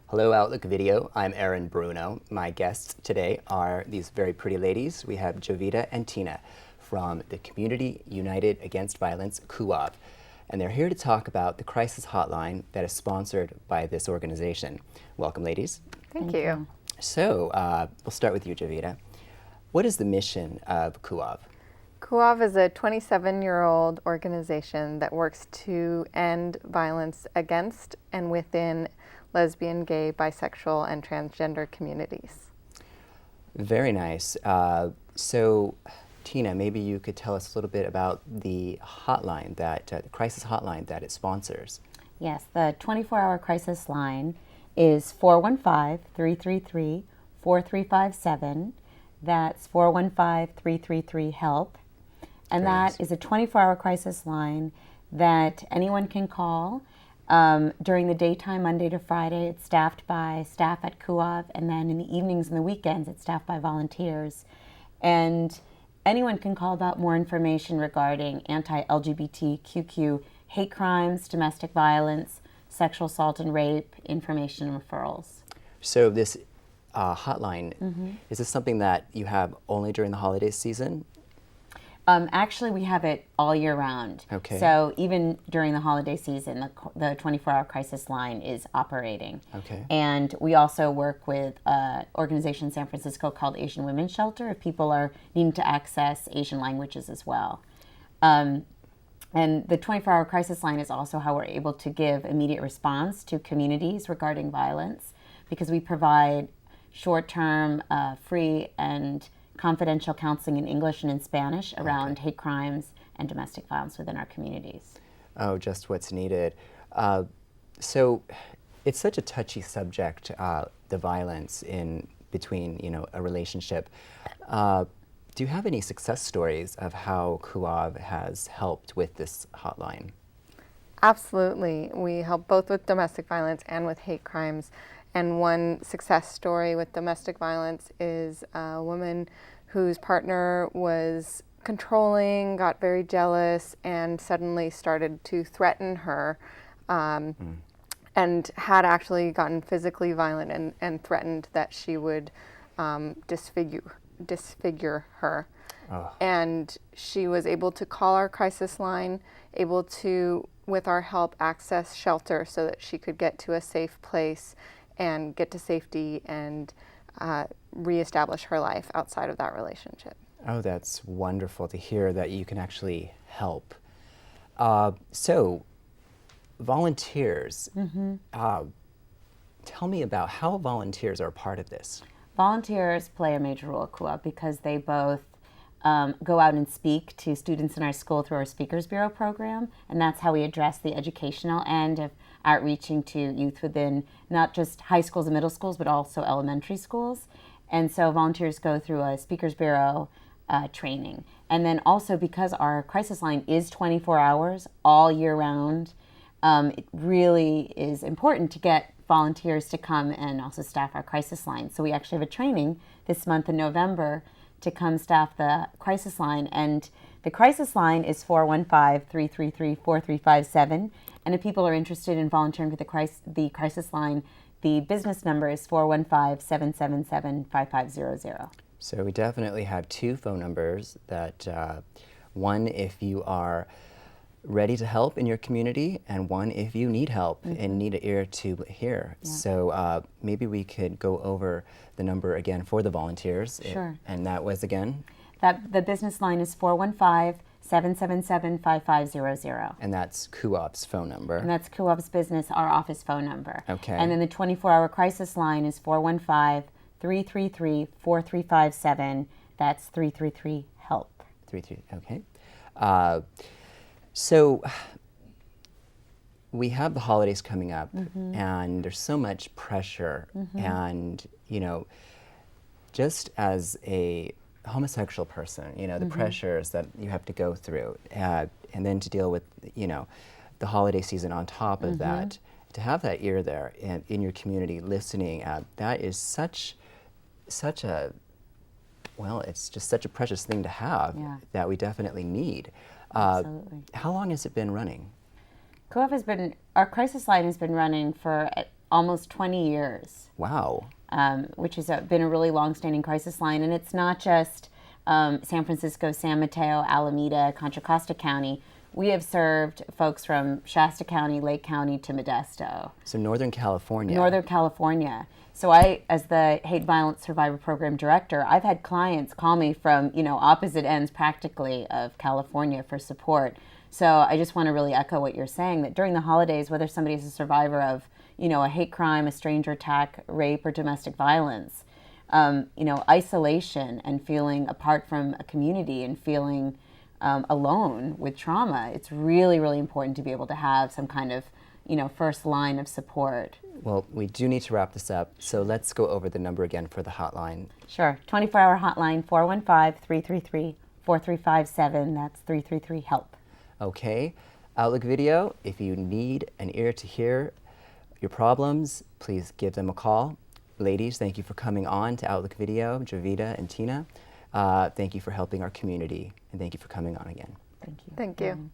Hello, Outlook Video. I'm Aaron Bruno. My guests today are these very pretty ladies. We have Jovida and Tina from the Community United Against Violence, CUAV. And they're here to talk about the crisis hotline that is sponsored by this organization. Welcome, ladies. Thank you. So, we'll start with you, Jovida. What is the mission of CUAV? CUAV is a 27-year-old organization that works to end violence against and within lesbian, gay, bisexual, and transgender communities. Very nice. So, Tina, maybe you could tell us a little bit about the hotline, the crisis hotline that it sponsors. Yes, the 24-hour crisis line is 415-333-4357. That's 415-333-HELP. And that is a 24-hour crisis line that anyone can call. During the daytime, Monday to Friday, it's staffed by staff at CUAV, and then in the evenings and the weekends, it's staffed by volunteers. And anyone can call about more information regarding anti-LGBTQ hate crimes, domestic violence, sexual assault and rape, information and referrals. So this hotline, is this something that you have only during the holiday season? Actually, we have it all year round. Okay. So even during the holiday season, the 24-hour crisis line is operating. Okay. And we also work with an organization in San Francisco called Asian Women's Shelter if people are needing to access Asian languages as well. And the 24-hour crisis line is also how we're able to give immediate response to communities regarding violence, because we provide short-term, free and confidential counseling in English and in Spanish around hate crimes and domestic violence within our communities. Oh, just what's needed. So it's such a touchy subject, the violence in between, a relationship. Do you have any success stories of how CUAV has helped with this hotline? Absolutely. We help both with domestic violence and with hate crimes. And one success story with domestic violence is a woman whose partner was controlling, got very jealous, and suddenly started to threaten her, and had actually gotten physically violent and threatened that she would disfigure her. Oh. And she was able to call our crisis line, able to, with our help, access shelter so that she could get to a safe place and get to safety and reestablish her life outside of that relationship. Oh, that's wonderful to hear that you can actually help. So, volunteers, tell me about how volunteers are a part of this. Volunteers play a major role at CUAV because they both go out and speak to students in our school through our Speakers Bureau program, and that's how we address the educational end of outreaching to youth within not just high schools and middle schools, but also elementary schools. And so volunteers go through a Speakers Bureau training. And then also, because our crisis line is 24 hours all year round, it really is important to get volunteers to come and also staff our crisis line. So we actually have a training this month in November to come staff the crisis line. And the crisis line is 415-333-4357. And if people are interested in volunteering for the crisis line, the business number is 415-777-5500. So we definitely have two phone numbers that, one if you are ready to help in your community, and one if you need help and need an ear to hear. Yeah. So maybe we could go over the number again for the volunteers. Sure. And that was again? The business line is 415-777-5500. And that's CUAV's phone number. And that's CUAV's business, our office phone number. Okay. And then the 24-hour crisis line is 415-333-4357. That's 333-HELP. 33, okay. So we have the holidays coming up, and there's so much pressure, and, just as a homosexual person, the pressures that you have to go through, and then to deal with, the holiday season on top of that, to have that ear there in your community listening, that is such a, well, it's just such a precious thing to have that we definitely need. How long has it been running? CUAV our crisis line has been running for almost 20 years. Wow. Which has been a really long-standing crisis line. And it's not just San Francisco, San Mateo, Alameda, Contra Costa County. We have served folks from Shasta County, Lake County to Modesto. So Northern California. Northern California. So I, as the Hate Violence Survivor Program Director, I've had clients call me from, opposite ends practically of California for support. So I just want to really echo what you're saying, that during the holidays, whether somebody is a survivor of, a hate crime, a stranger attack, rape, or domestic violence, isolation and feeling apart from a community and feeling alone with trauma, it's really, really important to be able to have some kind of, first line of support. Well, we do need to wrap this up, so let's go over the number again for the hotline. Sure. 24-hour hotline, 415-333-4357. That's 333-HELP. Okay. Outlook Video, if you need an ear to hear your problems, please give them a call. Ladies, thank you for coming on to Outlook Video, Jovida and Tina. Thank you for helping our community, and thank you for coming on again. Thank you. Thank you.